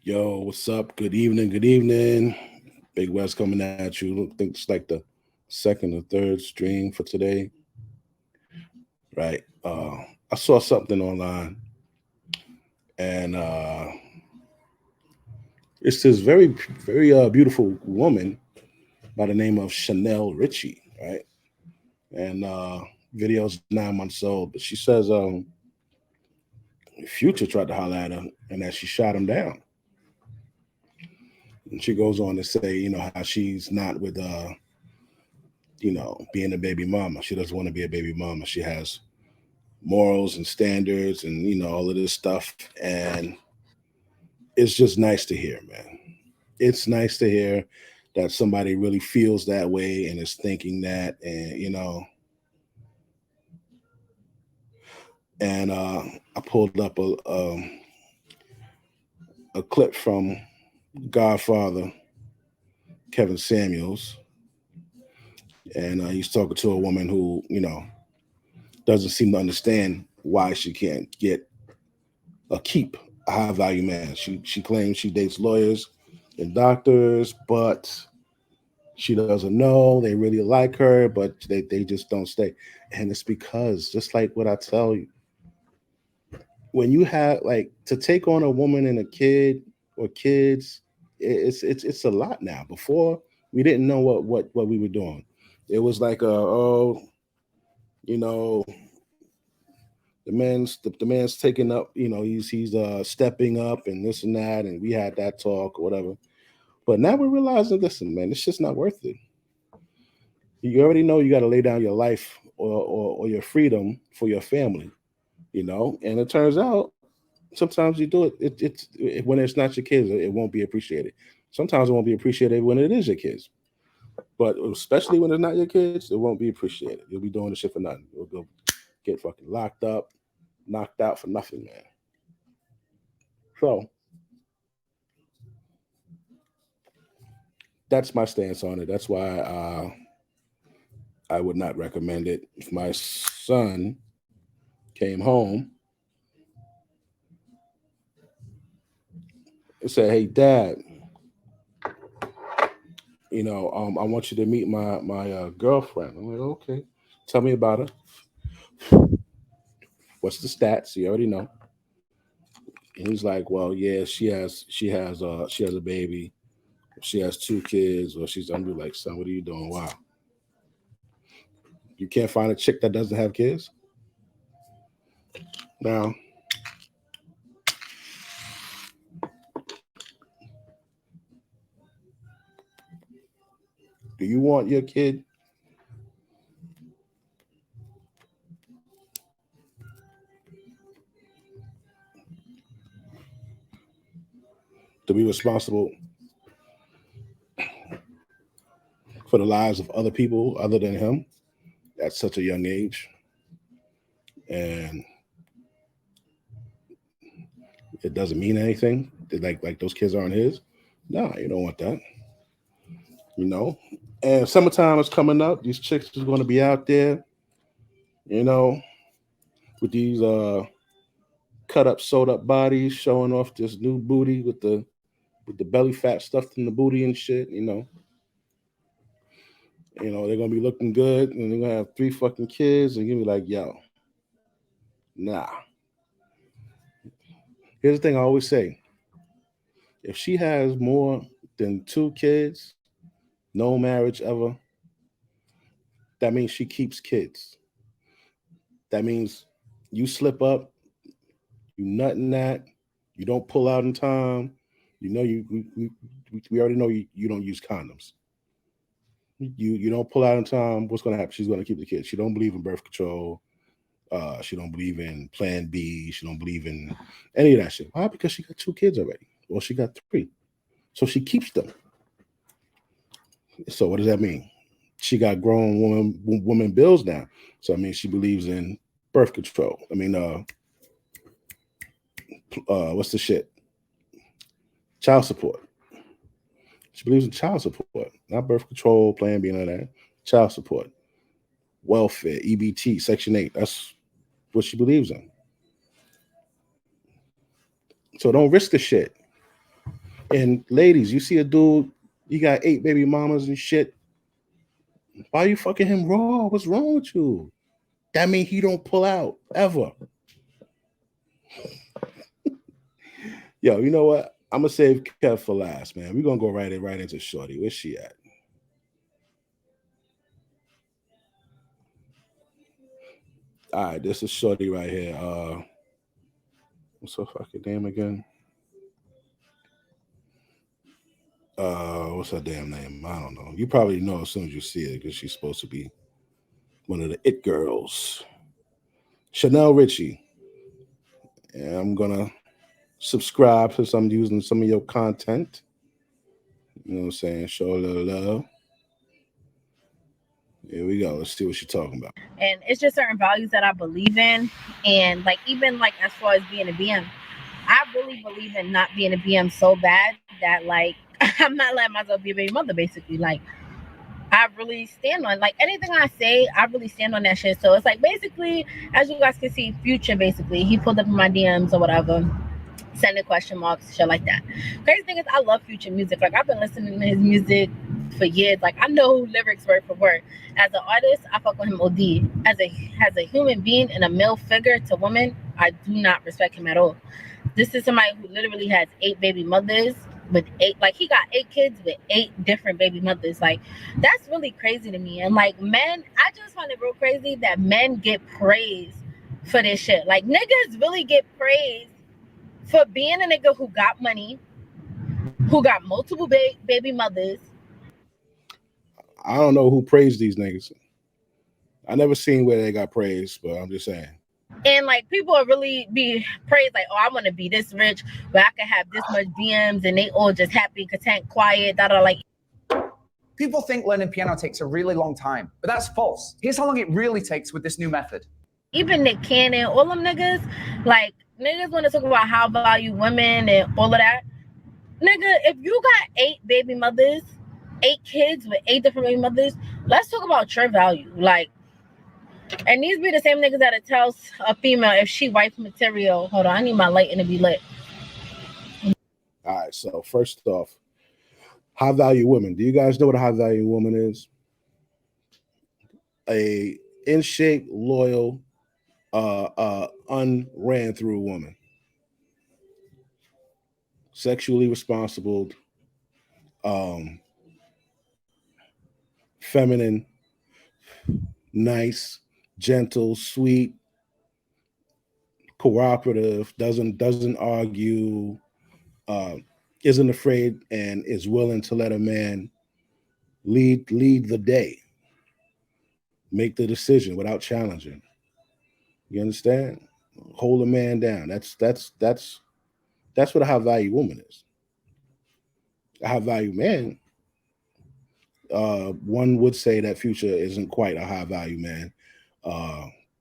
Yo, what's up? Good evening. Good evening. Big West coming at you. I think it's like the second or third stream for today. Right. I saw something online, and it's this very beautiful woman by the name of Chanel Richie. Right. And video's 9 months old, but she says Future tried to holler at her and that she shot him down. And she goes on to say, how she's not with being a baby mama. She doesn't want to be a baby mama. She has morals and standards and all of this stuff. And it's just nice to hear, man. It's nice to hear that somebody really feels that way and is thinking that, and I pulled up a clip from Godfather Kevin Samuels, and he's talking to a woman who doesn't seem to understand why she can't get keep a high value man. She claims she dates lawyers and doctors, but she doesn't know. They really like her, but they just don't stay. And it's because, just like what I tell you, when you have like to take on a woman and a kid or kids, it's a lot now. Before we didn't know what we were doing. It was like you know, the man's taking up, he's stepping up and this and that, and we had that talk or whatever. But now we're realizing, listen, man, it's just not worth it. You already know you got to lay down your life or your freedom for your family, And it turns out sometimes you do it. When it's not your kids, it won't be appreciated. Sometimes it won't be appreciated when it is your kids, but especially when it's not your kids, it won't be appreciated. You'll be doing the shit for nothing. You'll go get fucking locked up, knocked out for nothing, man. So that's my stance on it. That's why I would not recommend it. If my son came home and said, "Hey, Dad, I want you to meet my girlfriend," I'm like, "Okay, tell me about her. What's the stats?" You already know. And he's like, "Well, yeah, she has a baby. She has two kids, or she's." I'm be like, "Son, what are you doing? Wow, you can't find a chick that doesn't have kids now." Do you want your kid to be responsible for the lives of other people other than him at such a young age? And it doesn't mean anything. Like those kids aren't his. No, you don't want that. You know. And summertime is coming up. These chicks is going to be out there. You know, with these cut up, sewed up bodies, showing off this new booty with the belly fat stuffed in the booty and shit. They're gonna be looking good, and they're gonna have three fucking kids, and you're gonna be like, yo, nah. Here's the thing I always say: if she has more than two kids, no marriage ever, that means she keeps kids. That means you slip up, you nutting that, you don't pull out in time. We already know you don't use condoms. You don't pull out in time. What's gonna happen? She's gonna keep the kids. She don't believe in birth control. She don't believe in Plan B. She don't believe in any of that shit. Why? Because she got two kids already. Well, she got three, so she keeps them. So what does that mean? She got grown woman bills now. So I mean, she believes in birth control. I mean, what's the shit? Child support. She believes in child support, not birth control, Plan B, none of that. Child support, welfare, EBT, Section 8. That's what she believes in. So don't risk the shit. And ladies, you see a dude, he got 8 baby mamas and shit. Why are you fucking him raw? What's wrong with you? That means he don't pull out ever. Yo, you know what? I'm gonna save Kev for last, man. We're gonna go right into Shorty. Where's she at? All right, this is Shorty right here. What's her fucking name again? What's her damn name? I don't know. You probably know as soon as you see it because she's supposed to be one of the it girls. Chanel Richie. And I'm gonna subscribe since I'm using some of your content. You know what I'm saying? Show a little love. Here we go. Let's see what she's talking about. And it's just certain values that I believe in. And like even like as far as being a BM, I really believe in not being a BM so bad that like I'm not letting myself be a baby mother basically. Like I really stand on like anything I say, I really stand on that shit. So it's like basically, as you guys can see, Future basically, he pulled up in my DMs or whatever, sending question marks, shit like that. Crazy thing is, I love Future music. Like I've been listening to his music for years. Like I know lyrics word for word. As an artist, I fuck with him OD. As a human being and a male figure to women, I do not respect him at all. This is somebody who literally has 8 baby mothers with 8, like he got 8 kids with 8 different baby mothers. Like that's really crazy to me. And like men, I just find it real crazy that men get praised for this shit. Like niggas really get praised for being a nigga who got money, who got multiple baby mothers. I don't know who praised these niggas. I never seen where they got praised, but I'm just saying. And like people are really be praised like, oh, I want to be this rich where I can have this much DMs and they all just happy, content, quiet, like. People think learning piano takes a really long time, but that's false. Here's how long it really takes with this new method. Even Nick Cannon, all them niggas, like niggas want to talk about how value women and all of that. Nigga, if you got 8 baby mothers, 8 kids with 8 different baby mothers, let's talk about your value. Like, and these be the same niggas that it tells a female if she wife material. Hold on, I need my lighting to be lit. All right, so first off, high value woman. Do you guys know what a high value woman is? A in shape, loyal, unran through woman. Sexually responsible, feminine, nice, gentle, sweet, cooperative, doesn't argue, isn't afraid, and is willing to let a man lead the day, make the decision without challenging. You understand? Hold a man down. That's what a high value woman is. A high value man, one would say that Future isn't quite a high value man,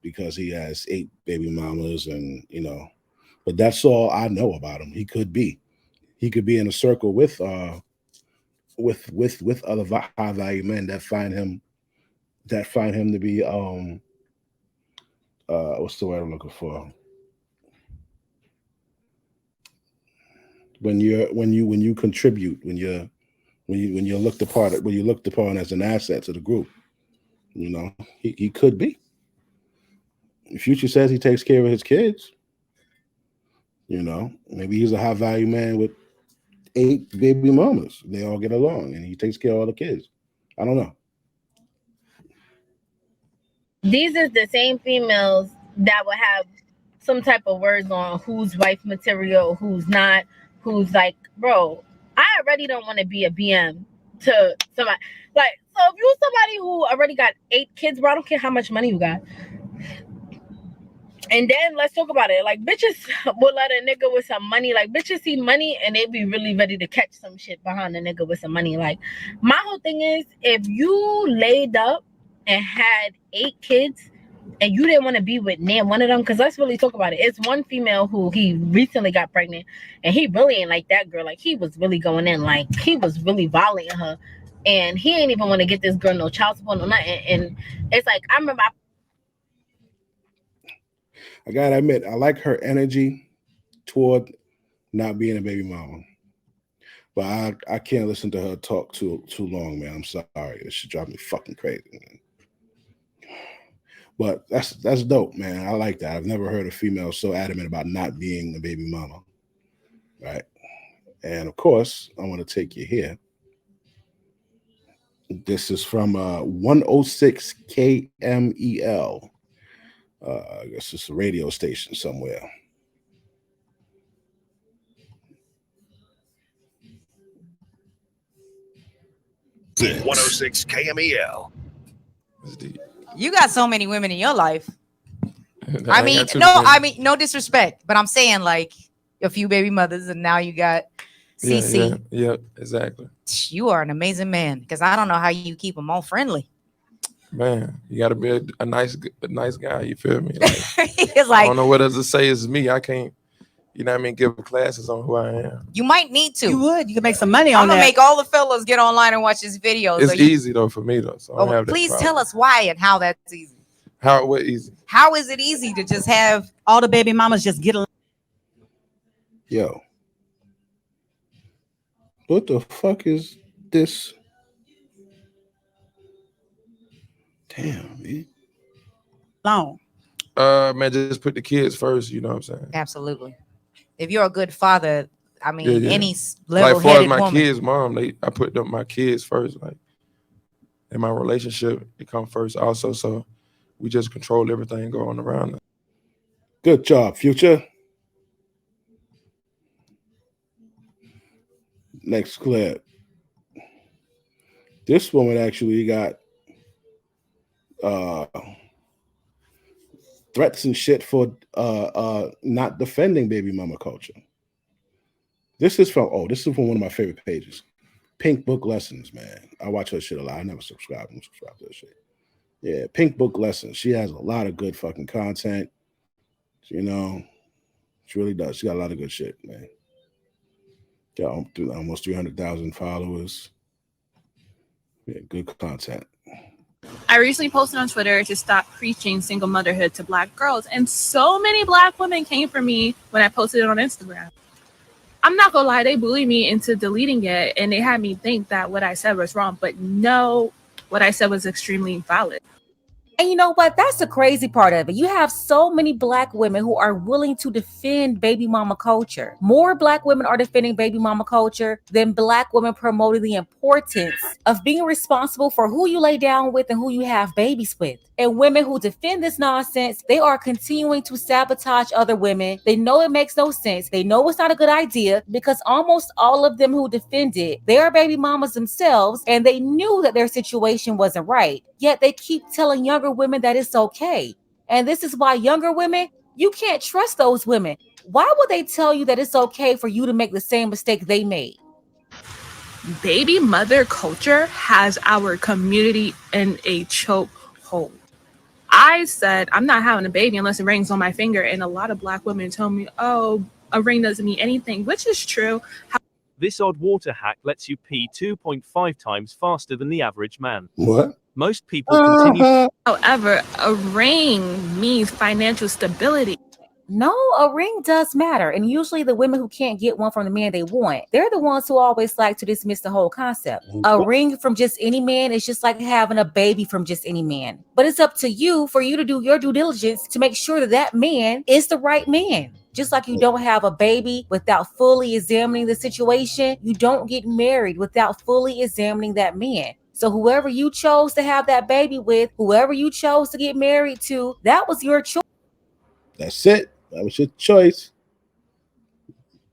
because he has 8 baby mamas, and but that's all I know about him. He could be in a circle with other high value men that find him to be what's the word I'm looking for? When you contribute, when you're looked upon as an asset to the group, he could be. Future says he takes care of his kids. Maybe he's a high value man with 8 baby mamas. They all get along, and he takes care of all the kids. I don't know. These are the same females that would have some type of words on who's wife material, who's not, who's like, bro, I already don't want to be a BM to somebody. Like, so if you're somebody who already got 8 kids, bro, I don't care how much money you got. And then let's talk about it. Like bitches will let a nigga with some money. Like bitches see money and they be really ready to catch some shit behind a nigga with some money. Like my whole thing is, if you laid up and had 8 kids and you didn't want to be with one of them, because let's really talk about it. It's one female who he recently got pregnant and he really ain't like that girl. Like he was really going in, like he was really violating her. And he ain't even want to get this girl no child support, no nothing. And it's like, I remember I gotta admit, I like her energy toward not being a baby mama. But I can't listen to her talk too long, man. I'm sorry. It should drive me fucking crazy, man. But that's dope, man. I like that. I've never heard a female so adamant about not being a baby mama. Right. And of course, I want to take you here. This is from 106 KMEL. I guess it's a radio station somewhere. Six. 106 KMEL. You got so many women in your life. I mean, no disrespect, but I'm saying like a few baby mothers, and now you got CC. Yeah, exactly. You are an amazing man, because I don't know how you keep them all friendly. Man, you got to be a nice guy. You feel me? Like, it's like, I don't know what else to say. It's me. I can't, you know what I mean, give classes on who I am. You might need to. You would. You can make some money on that. I'm going to make all the fellas get online and watch this video. It's easy, though, for me, though. So I don't have that please problem. Oh, tell us why and how that's easy. What easy? How is it easy to just have all the baby mamas just get along? Yo. What the fuck is this? Damn, man. Long. Man, just put the kids first, you know what I'm saying? Absolutely. If you're a good father, I mean, any level-headed like, far as my woman. kids' mom, I put my kids first. Like, in my relationship, it come first also. So we just control everything going around us. Good job, Future. Next clip. This woman actually got threats and shit for not defending baby mama culture. This is from one of my favorite pages. Pink Book Lessons, man. I watch her shit a lot. I never subscribe. I'm subscribed to her shit. Yeah, Pink Book Lessons. She has a lot of good fucking content. You know, she really does. She got a lot of good shit, man. Got almost 300,000 followers. Yeah, good content. I recently posted on Twitter to stop preaching single motherhood to Black girls, and so many Black women came for me when I posted it on Instagram. I'm not gonna lie, they bullied me into deleting it, and they had me think that what I said was wrong, but no, what I said was extremely valid. And you know what? That's the crazy part of it. You have so many Black women who are willing to defend baby mama culture. More Black women are defending baby mama culture than Black women promoting the importance of being responsible for who you lay down with and who you have babies with. And women who defend this nonsense, they are continuing to sabotage other women. They know it makes no sense. They know it's not a good idea, because almost all of them who defend it, they are baby mamas themselves, and they knew that their situation wasn't right. Yet they keep telling younger women that it's okay. And this is why younger women, you can't trust those women. Why would they tell you that it's okay for you to make the same mistake they made? Baby mother culture has our community in a chokehold. I said, I'm not having a baby unless it rings on my finger. And a lot of Black women told me, oh, a ring doesn't mean anything, which is true. This odd water hack lets you pee 2.5 times faster than the average man. What? Most people continue. However, a ring means financial stability. No, a ring does matter. And usually the women who can't get one from the man they want, they're the ones who always like to dismiss the whole concept. A ring from just any man is just like having a baby from just any man. But it's up to you for you to do your due diligence to make sure that that man is the right man. Just like you don't have a baby without fully examining the situation, you don't get married without fully examining that man. So whoever you chose to have that baby with, whoever you chose to get married to, that was your choice. That's it. That was your choice.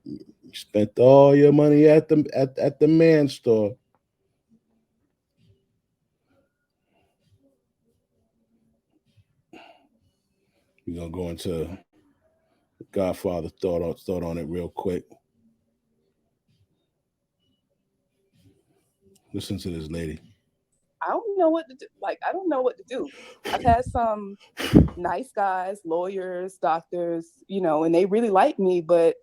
You spent all your money at the man's store. We're gonna go into Godfather thought on it real quick. Listen to this lady. I don't know what to do. I don't know what to do. I've had some nice guys, lawyers, doctors, and they really like me, but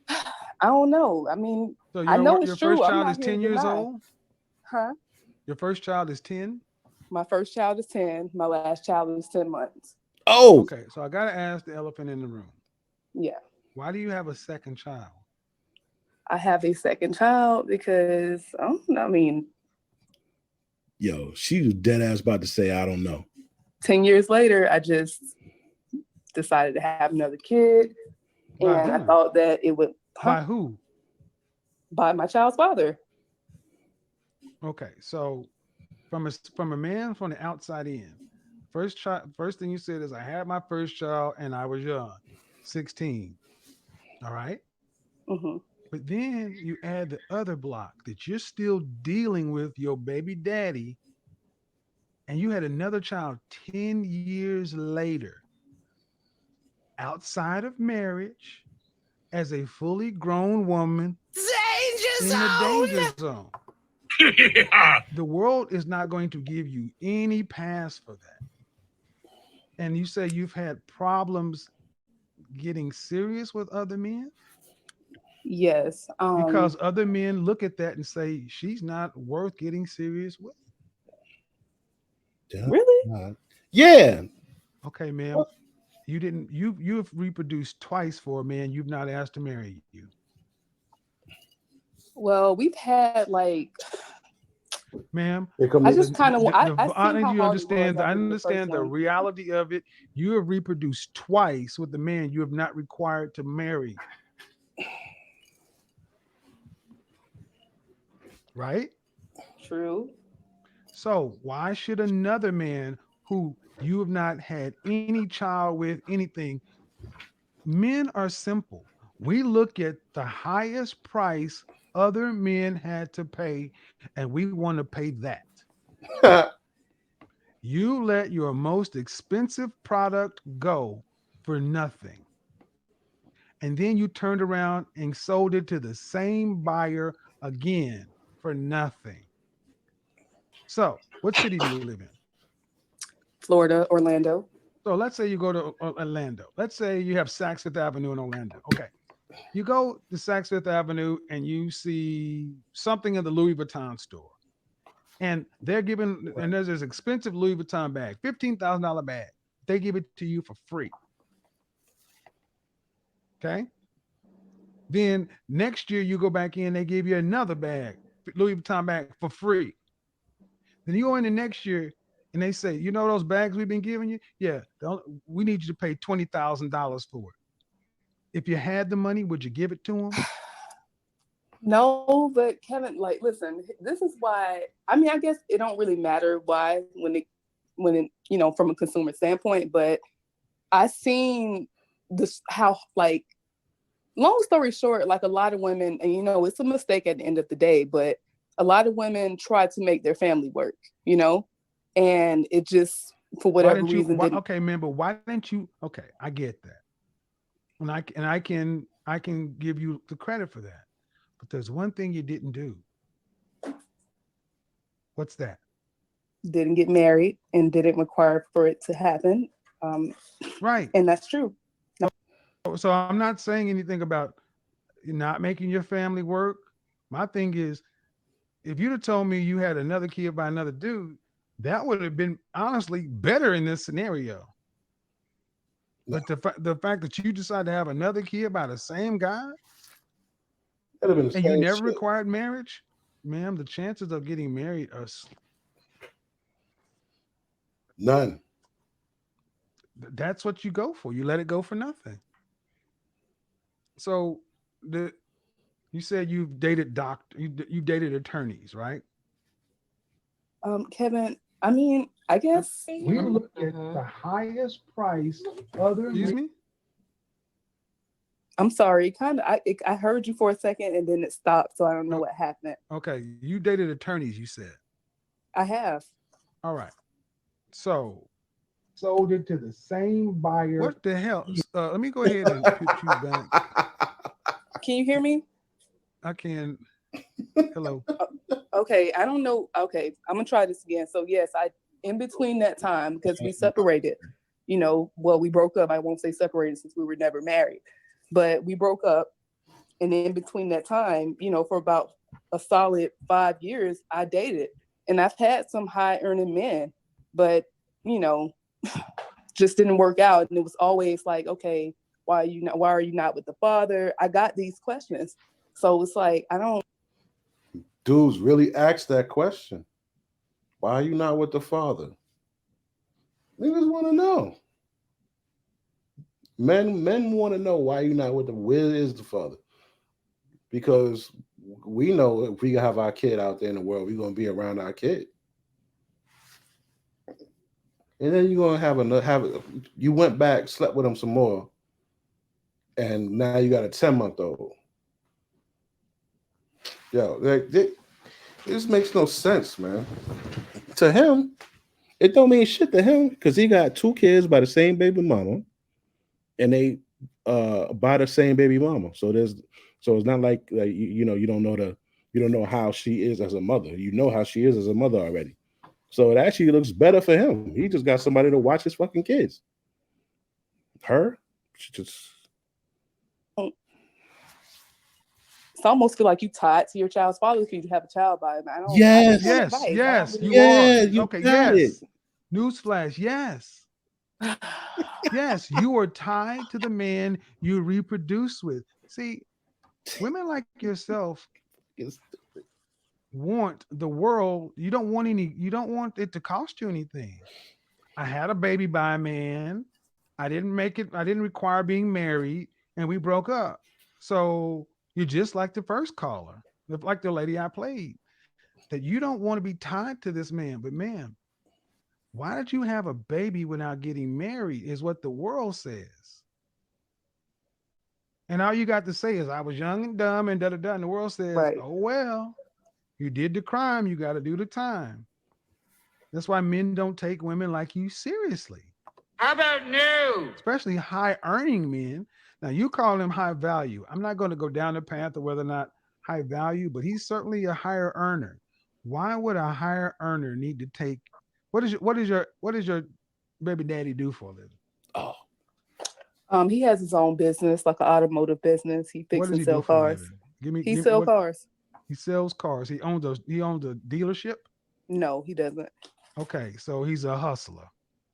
I don't know. I mean, so I know it's your true. First child is 10 years old? Huh? Your first child is 10? My first child is 10. My last child is 10 months. Oh! Okay, so I got to ask the elephant in the room. Yeah. Why do you have a second child? I have a second child because I mean, Yo, she was dead ass about to say, I don't know. 10 years later, I just decided to have another kid. By And I who? thought that it would. By who? By my child's father. Okay, so from a man from the outside in, first thing you said is I had my first child and I was young, 16. All right. Mm-hmm. But then you add the other block that you're still dealing with your baby daddy, and you had another child 10 years later, outside of marriage, as a fully grown woman in the danger zone. The world is not going to give you any pass for that. And you say you've had problems getting serious with other men? Yes. Because other men look at that and say, she's not worth getting serious with. Really? Yeah. Okay, ma'am. You've reproduced twice for a man you've not asked to marry you. Well, we've had like, ma'am, I just kind of I understand the the reality of it. You have reproduced twice with the man you have not required to marry. Right? True. So why should another man who you have not had any child with, anything? Men are simple. We look at the highest price other men had to pay, and we want to pay that. You let your most expensive product go for nothing. And then you turned around and sold it to the same buyer again for nothing. So, what city do you live in? Florida, Orlando. So let's say you go to Orlando. Let's say you have Saks Fifth Avenue in Orlando. Okay. You go to Saks Fifth Avenue and you see something in the Louis Vuitton store. And they're giving, and there's this expensive Louis Vuitton bag, $15,000 bag. They give it to you for free. Okay. Then next year you go back in, they give you another bag, Louis Vuitton bag for free. Then you go in the next year and they say, you know those bags we've been giving you? Yeah, we need you to pay $20,000 for it. If you had the money, would you give it to them? No, but Kevin, like, listen, this is why, I mean, I guess it don't really matter why when it, you know, from a consumer standpoint, but I seen this, how, like, long story short, like a lot of women, and you know, it's a mistake at the end of the day, but a lot of women try to make their family work, you know, and it just, for whatever reason. Okay, man, but why didn't you? Okay, I get that. And I can give you the credit for that. But there's one thing you didn't do. What's that? Didn't get married and didn't require for it to happen. Right. And that's true. So I'm not saying anything about not making your family work. My thing is, if you'd have told me you had another kid by another dude, that would have been honestly better in this scenario. But the fact that you decided to have another kid by the same guy, and you never required marriage, ma'am, the chances of getting married are none. That's what you go for. You let it go for nothing. So you said you've dated you dated attorneys, right? Kevin, I mean, I guess we look at the highest price other. Excuse me? I'm sorry, kind of. I heard you for a second and then it stopped, so I don't know what happened. Okay, you dated attorneys, you said. I have. All right. So sold it to the same buyer. What the hell? Let me go ahead and put you back. Can you hear me? I can. Hello. Okay, I don't know. Okay, I'm gonna try this again. So yes, in between that time, because we separated, you know, well, we broke up. I won't say separated since we were never married, but we broke up. And in between that time, you know, for about a solid 5 years, I dated. And I've had some high earning men, but, you know, just didn't work out. And it was always like, okay, why are you not with the father? I got these questions. So it's like, I don't. Dudes really ask that question. Why are you not with the father? Niggas want to know. Men want to know why you're not with them. Where is the father? Because we know if we have our kid out there in the world, we're gonna be around our kid. And then you're gonna have you went back, slept with him some more, and now you got a 10-month-old. Yo, this makes no sense, man. To him, it don't mean shit to him because he got 2 kids by the same baby mama, and they by the same baby mama. So it's not like you don't know how she is as a mother. You know how she is as a mother already. So it actually looks better for him. He just got somebody to watch his fucking kids. Her, she just. It's almost feel like you tied to your child's father because you have a child by him. I don't. Yes, I don't advise. yes, you Yeah, are. you Okay, got yes. it. Newsflash, yes. Yes, you are tied to the man you reproduce with. See, women like yourself want the world. You don't want it to cost you anything. I had a baby by a man. I didn't require being married, and we broke up. So you're just like the first caller, like the lady I played, that you don't want to be tied to this man. But man, why did you have a baby without getting married is what the world says. And all you got to say is, I was young and dumb and da-da-da. And the world says, Right. oh, well, you did the crime. You got to do the time. That's why men don't take women like you seriously. How about new? Especially high earning men. Now you call him high value. I'm not going to go down the path of whether or not high value, but he's certainly a higher earner. Why would a higher earner need to take what is your baby daddy do for a living? Oh, he has his own business, like an automotive business. He fixes and sell cars. He sells cars. He sells cars. He owns a dealership? No, he doesn't. Okay, so he's a hustler.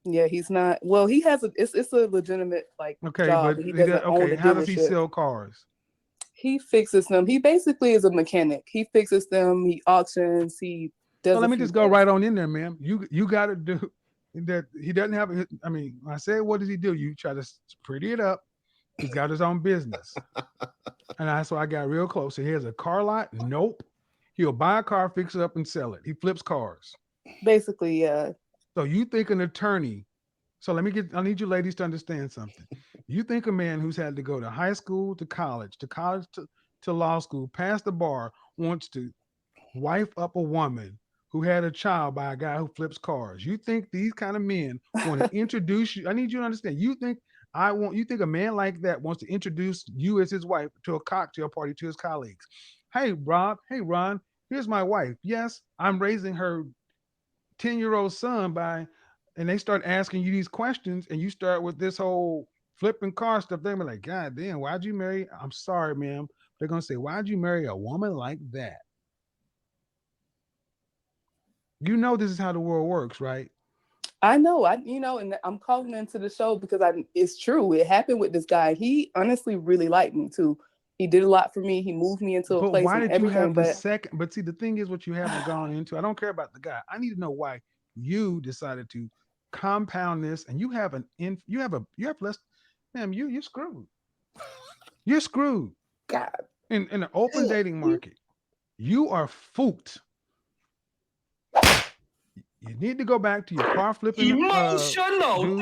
Yeah, he's not. Well, he has it's a legitimate okay, job. But he doesn't own the how does he dealership. sell cars? He fixes them. He basically is a mechanic. He fixes them. He auctions. He does. So let me just go right on in there, ma'am. You got to do that. He doesn't have. I mean, I said, what does he do? You try to pretty it up. He's got his own business, and so I got real close. So he has a car lot. Nope. He'll buy a car, fix it up, and sell it. He flips cars. Basically, yeah. So you think an attorney? So I need you ladies to understand something. You think a man who's had to go to high school to college to law school, pass the bar, wants to wife up a woman who had a child by a guy who flips cars? You think these kind of men want to introduce you? I need you to understand. You think a man like that wants to introduce you as his wife to a cocktail party to his colleagues? Hey, Rob. Hey, Ron. Here's my wife. Yes, I'm raising her 10-year-old son and they start asking you these questions, and you start with this whole flipping car stuff. They're like, God damn, why'd you marry? I'm sorry, ma'am. They're gonna say, why'd you marry a woman like that? You know this is how the world works, right? I know, and I'm calling into the show because it's true. It happened with this guy. He honestly really liked me too. He did a lot for me. He moved me into a place. Why did you have the second? But see, the thing is, what you haven't gone into. I don't care about the guy. I need to know why you decided to compound this, and you have less. Ma'am, you're screwed. You're screwed. God. In an open dating market, you are fooled. You need to go back to your car flipping. Emotional.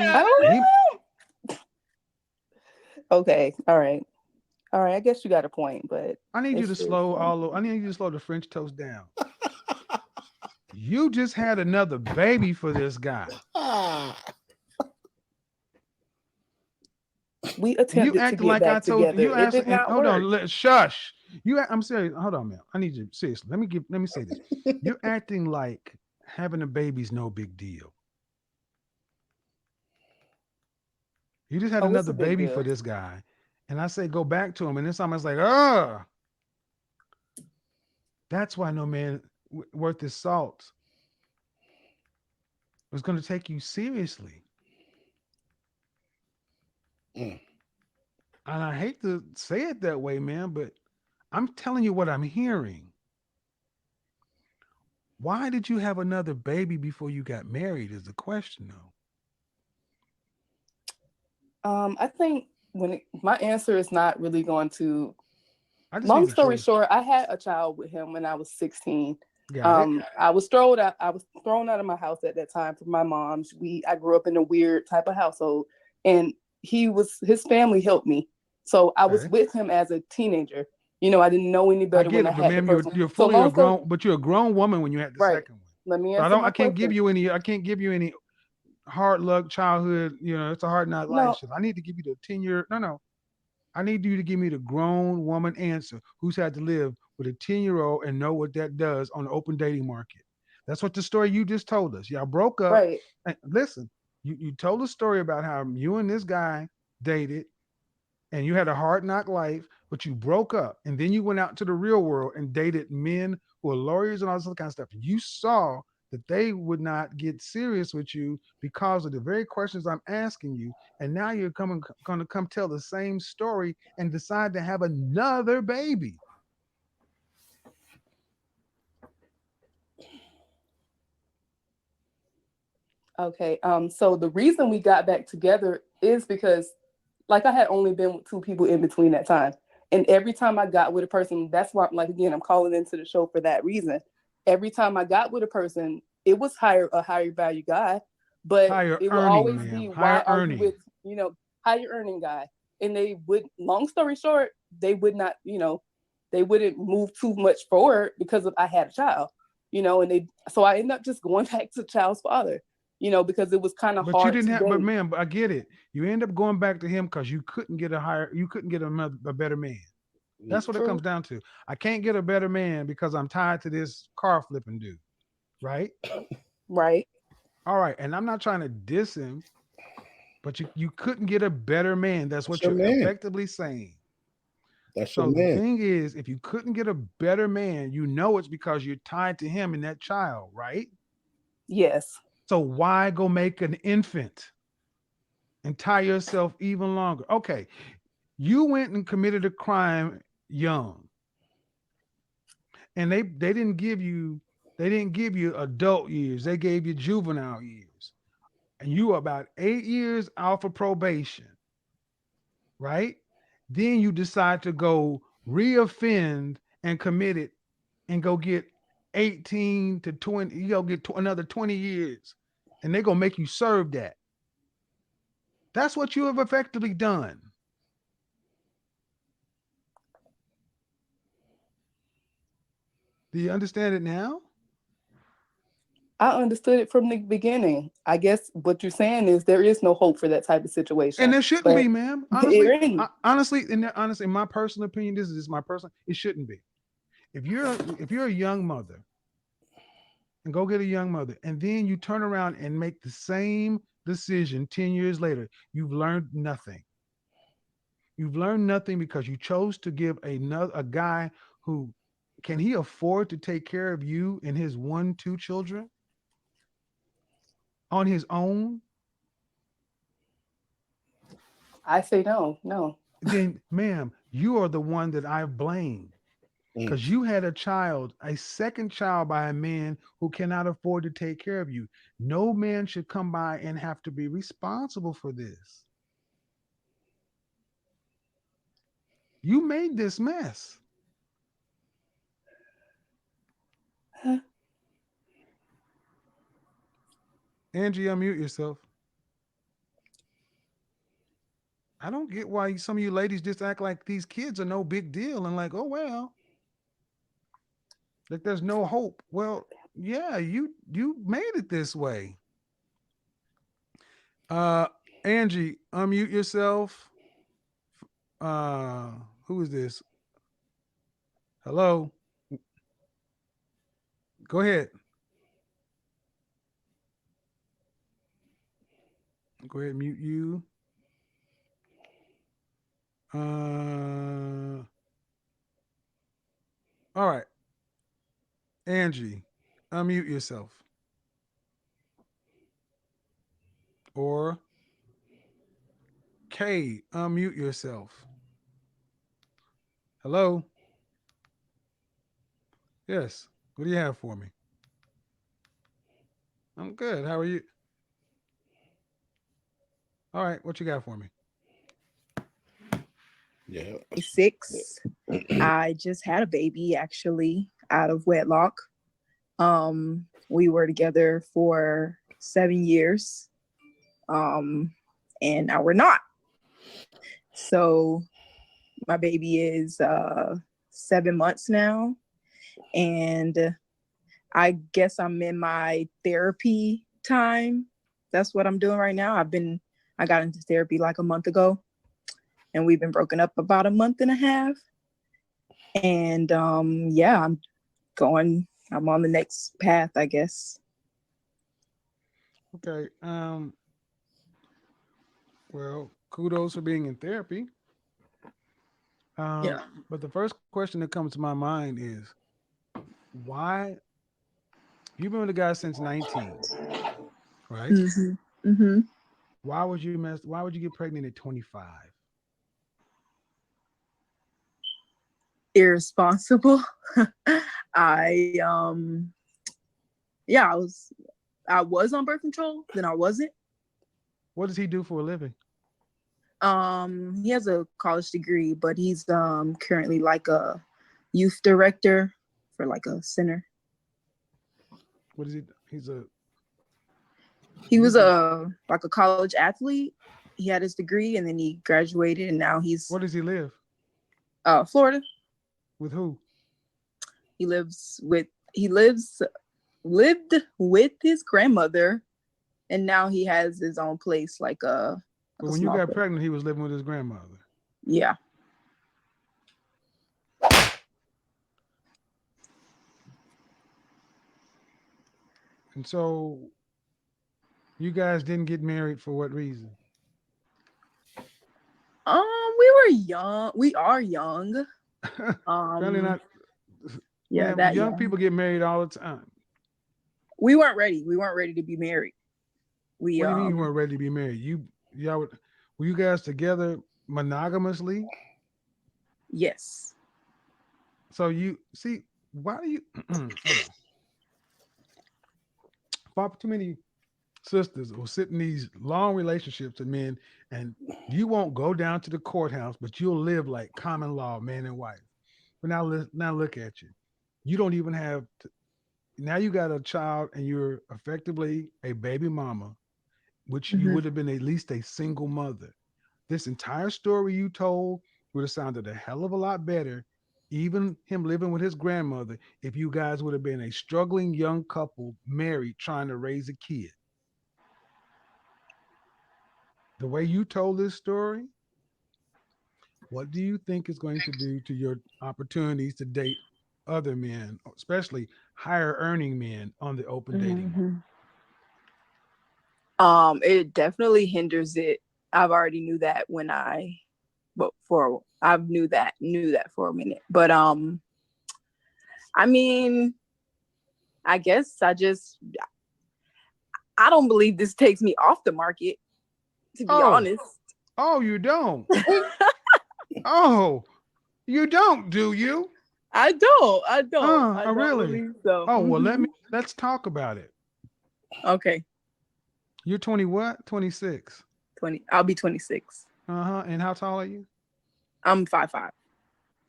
Okay. All right. I guess you got a point, but I need you to slow the French toast down. You just had another baby for this guy. We attempted to get like back together. It did not hold work. on, shush. I'm serious. Hold on, man. I need you seriously. Let me say this. You're acting like having a baby's no big deal. You just had another baby for this guy. And I say, go back to him. And then someone's like, that's why no man worth his salt was going to take you seriously. And I hate to say it that way, man, but I'm telling you what I'm hearing. Why did you have another baby before you got married is the question though. I think my answer is not really going to. I just Long need the story truth. short, I had a child with him when I was 16. Got it. I was thrown out. I was thrown out of my house at that time from my mom's. I grew up in a weird type of household, and his family helped me. So I was Okay. with him as a teenager. You know, I didn't know any I better get when it, I but had the ma'am, first you're one. So fully a long story, grown, but you're a grown woman when you had the right. second one. Let me So answer my I can't give question. you any hard luck childhood, it's a hard knock life No, shit. I need to give you the 10-year. No. I need you to give me the grown woman answer who's had to live with a 10-year-old and know what that does on the open dating market. That's what the story you just told us. Y'all broke up. right. And listen, you told a story about how you and this guy dated and you had a hard knock life, but you broke up. And then you went out to the real world and dated men who are lawyers and all this other kind of stuff. You saw that they would not get serious with you because of the very questions I'm asking you. And now you're going to come tell the same story and decide to have another baby. Okay. So the reason we got back together is because, like, I had only been with two people in between that time. And every time I got with a person, that's why, like, again, I'm calling into the show for that reason. Every time I got with a person, it was a higher value guy, but Higher it will earning, always ma'am. be, why Higher are you earning. with, higher earning guy? And they would, long story short, they would not, they wouldn't move too much forward because I had a child, so I ended up just going back to the child's father, because it was kind of But you hard didn't to have, but date. ma'am, but I get it. You end up going back to him because you couldn't get a better man. That's what it True. comes down to. I can't get a better man because I'm tied to this car flipping dude. Right? Right. All right. And I'm not trying to diss him, but you couldn't get a better man. That's what That's your you're man. effectively saying. That's your So the man. thing is, if you couldn't get a better man, it's because you're tied to him and that child, right? Yes. So why go make an infant and tie yourself even longer? Okay. You went and committed a crime young. And they didn't give you adult years. They gave you juvenile years. And you were about 8 years off of probation, right? Then you decide to go reoffend and commit it and go get 18 to 20, you go get another 20 years. And they're going to make you serve that. That's what you have effectively done. Do you understand it now? I understood it from the beginning. I guess what you're saying is there is no hope for that type of situation. And there shouldn't But be, ma'am. Honestly, in my personal opinion, this is my personal. It shouldn't be. If you're a young mother, and go get a young mother, and then you turn around and make the same decision 10 years later, you've learned nothing. You've learned nothing because you chose to give a guy who can he afford to take care of you and his 1-2 children on his own? I say no. Then, ma'am, you are the one that I blame because you had a second child by a man who cannot afford to take care of you. No man should come by and have to be responsible for this. You made this mess. Huh? Angie, unmute yourself. I don't get why some of you ladies just act like these kids are no big deal and like, oh, well, like there's no hope. Well, yeah, you made it this way. Angie, unmute yourself. Who is this? Hello. Go ahead. Go ahead, mute you. All right. Angie, unmute yourself. Or Kay, unmute yourself. Hello. Yes. What do you have for me? I'm good. How are you? All right. What you got for me? Yeah. 6. I just had a baby actually out of wedlock. We were together for 7 years. And now we're not. So my baby is 7 months now. And I guess I'm in my therapy time. That's what I'm doing right now. I got into therapy like a month ago, and we've been broken up about a month and a half. And yeah, I'm on the next path, I guess. Okay. Well, kudos for being in therapy. Yeah. But the first question that comes to my mind is, why? You've been with a guy since 19, right? Mm-hmm. Mm-hmm. Why would you get pregnant at 25? Irresponsible. I was on birth control, then I wasn't. What does he do for a living? He has a college degree, but he's currently like a youth director for like a center. What is he? He was a college athlete. He had his degree and then he graduated, and now he's. Where does he live? Florida. With who? He lived with his grandmother, and now he has his own place, like a. But when you got pregnant, he was living with his grandmother. Yeah. And so you guys didn't get married for what reason? We were young. We are young. Probably not. Yeah, Man, young people get married all the time. We weren't ready. We weren't ready to be married. What do you mean you weren't ready to be married? Were you guys together monogamously? Yes. So you see, why do you far too many sisters will sit in these long relationships with men, and you won't go down to the courthouse, but you'll live like common law, man and wife. But now look at you. You don't even have to, now you got a child and you're effectively a baby mama, which you would have been at least a single mother. This entire story you told would have sounded a hell of a lot better, even him living with his grandmother, if you guys would have been a struggling young couple married trying to raise a kid. The way you told this story, what do you think is going to do to your opportunities to date other men, especially higher earning men on the open dating? It definitely hinders it. I've already knew that knew that for a minute. But I mean, I guess I don't believe this takes me off the market, to be honest. Oh, you don't? Oh, you don't, do you? I don't. I don't really? believe so. Oh, well, let's talk about it. Okay. You're 20 what? 26. 20. I'll be 26. And how tall are you? I'm 5'5".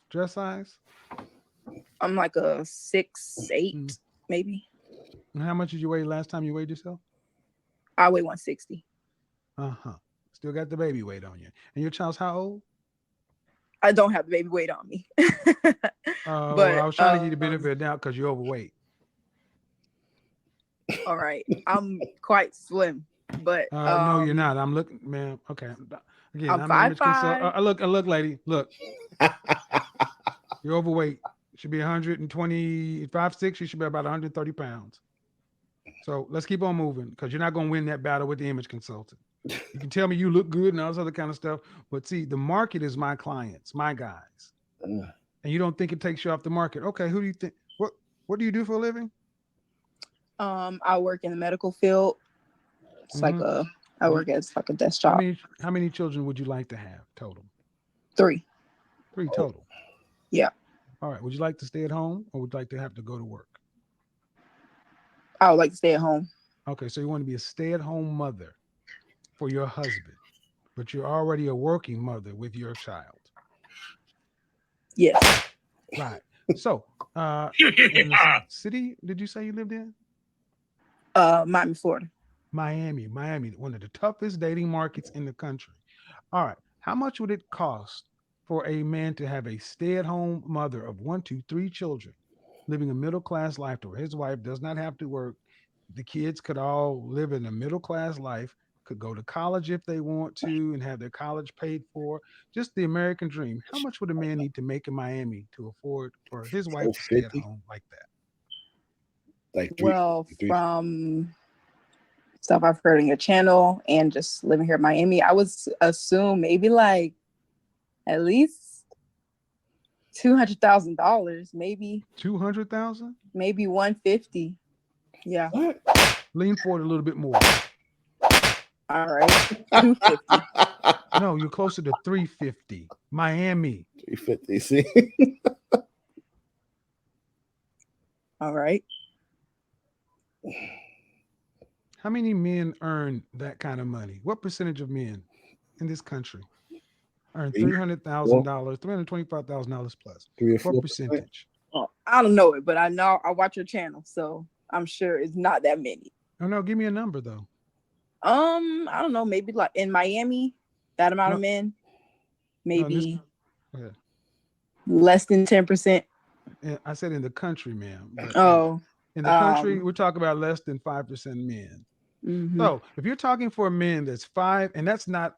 Dress size? I'm like a 6'8", maybe. And how much did you weigh last time you weighed yourself? I weigh 160. Still got the baby weight on you. And your child's how old? I don't have the baby weight on me. But I was trying to give you the benefit of the doubt because you're overweight. All right. I'm quite slim, but no, you're not. I'm looking, man. Okay. Again, I'm 5'5". Look, lady, look. You're overweight. Should be 125, 6. You should be about 130 pounds. So let's keep on moving because you're not going to win that battle with the image consultant. You can tell me you look good and all this other kind of stuff, but see, the market is my clients, my guys, and you don't think it takes you off the market. Okay, who do you think? What do you do for a living? I work in the medical field. It's I work as like a desk job. How many children would you like to have total? 3. 3 total. Yeah. All right. Would you like to stay at home or would you like to have to go to work? I would like to stay at home. Okay, so you want to be a stay-at-home mother for your husband, but you're already a working mother with your child. Yes. Right. So, in the city, did you say you lived in? Miami, Florida. Miami, one of the toughest dating markets in the country. All right. How much would it cost for a man to have a stay-at-home mother of 1, 2, 3 children, living a middle-class life to where his wife does not have to work? The kids could all live in a middle-class life, could go to college if they want to and have their college paid for. Just the American dream. How much would a man need to make in Miami to afford for his wife to stay at home like that? Like well, from stuff I've heard on your channel and just living here in Miami, I would assume maybe like at least $200,000, maybe $200,000, maybe 150. Yeah. What? Lean forward a little bit more. All right. 250. No, you're closer to 350. Miami. 350. See. All right. How many men earn that kind of money? What percentage of men in this country earn $300,000, $325,000 plus? What percentage? Oh, I don't know it, but I know I watch your channel, so I'm sure it's not that many. Oh no, give me a number though. I don't know, maybe like in Miami, that amount of men, maybe less than 10%. I said in the country, ma'am. In the country, we're talking about less than 5% men. Mm-hmm. So if you're talking for a man that's 5, and that's not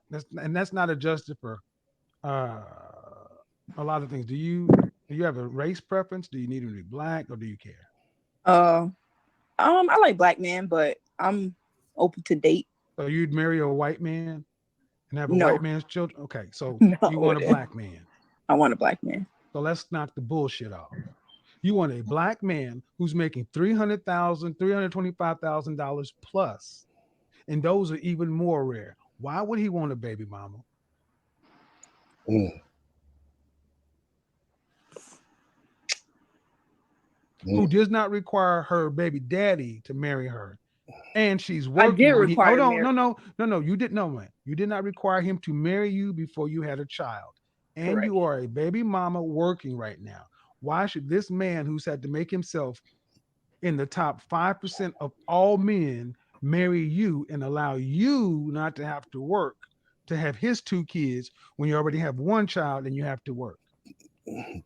adjusted for a lot of things. Do you have a race preference? Do you need him to be black or do you care? I like black men, but I'm open to date. So you'd marry a white man and have a No. white man's children? Okay, so No, you want a black man. I want a black man. So let's knock the bullshit off. You want a black man who's making $300,000, $325,000 plus, and those are even more rare. Why would he want a baby mama? Who does not require her baby daddy to marry her, and she's working. I did require. No. You didn't know, man. You did not require him to marry you before you had a child, and Correct. You are a baby mama working right now. Why should this man who's had to make himself in the top 5% of all men marry you and allow you not to have to work to have his 2 kids when you already have 1 child and you have to work?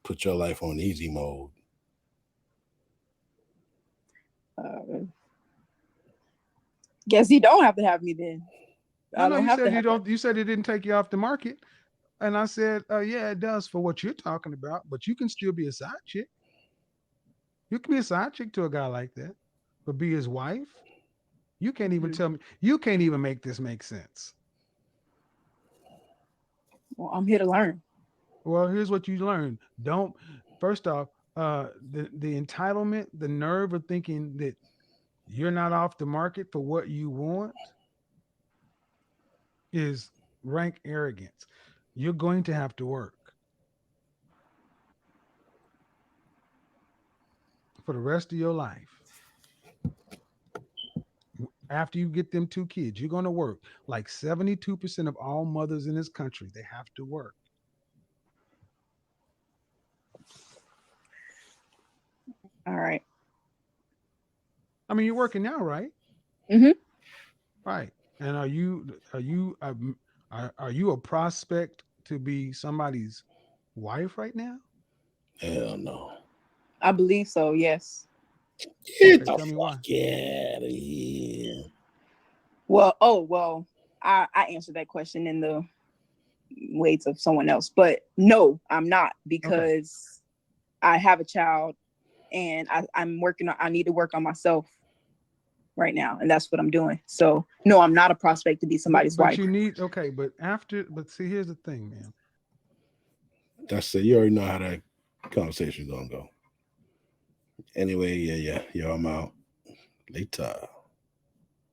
Put your life on easy mode. Guess he don't have to have me then. You said it didn't take you off the market. And I said, yeah, it does for what you're talking about, but you can still be a side chick. You can be a side chick to a guy like that, but be his wife. You can't even tell me, you can't even make this make sense. Well, I'm here to learn. Well, here's what you learn. First off, the entitlement, the nerve of thinking that you're not off the market for what you want is rank arrogance. You're going to have to work for the rest of your life. After you get them 2 kids, you're going to work. Like 72% of all mothers in this country, they have to work. All right. I mean, you're working now, right? Mm-hmm. Right. And are you a prospect to be somebody's wife right now? Hell no. I believe so. Yes. Get tell the me why. fuck out of here. Well, I answered that question in the ways of someone else, but no, I'm not, because I have a child and I'm working on, I need to work on myself right now, and that's what I'm doing. So no, I'm not a prospect to be somebody's wife. You need, but see, here's the thing, man. That's it. You already know how that conversation's gonna go. Anyway, yeah, I'm out. Later.